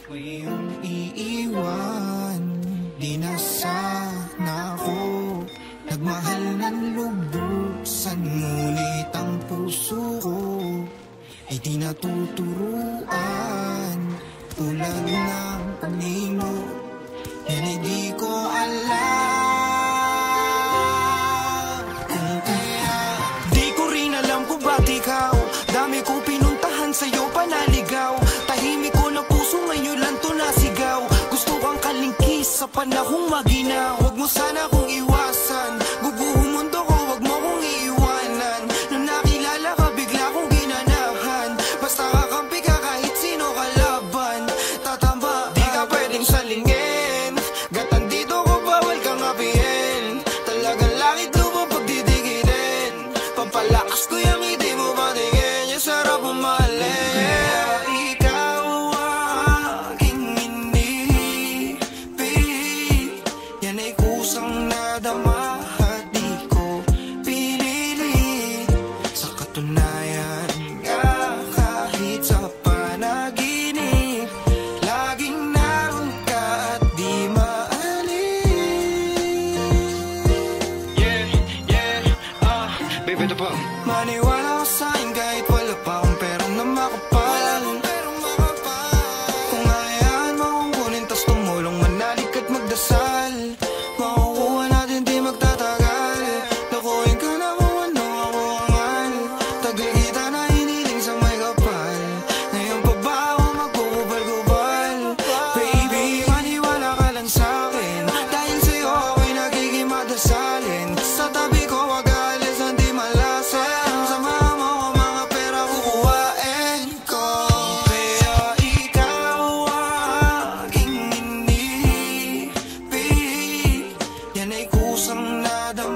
Ngayong iiwan, di na sana ako nagmahal ng lubuksan, ngunit ang puso ko ay di natuturuan. Tulad ng panimo, yan ay di ko alam kung kaya. Di ko rin alam kung ba't ikaw, dami ko pinuntahan sa'yo panaligaw. Tahimik ko na puso ngayon lang to nasigaw. Gusto kang kalingkis sa panahong maginaw. Huwag mo sana kong iwasan, guguhong mundo ko, huwag mo kong iiwanan. Nung nakilala ka bigla kong ginanahan, basta kakampi ka kahit sino kalaban. Tatamba, di ka pwedeng salingin, gatan dito ko bawal kang apihin. Talagang langit lupa pagdidikinin, pampalakas ko yung hindi mo patingin. Yung sarap umahalin. Maniwala ka sa'kin kahit wala pa akong pera na makapal. Kung hayaan mo akong kunin tas tumulong, manalig at magdasal. Makukuha natin di magtatagal. Nakuhin ka na kung ano ako angal. Tagal kita na hiniling sa may kapal. Ngayon pa ba ako magkukubal-kubal? Baby, maniwala ka lang sa'kin, dahil sa'yo ako'y nagiging madasalin. Sa tabi ko wag alis, hindi malasan. Kusang nadama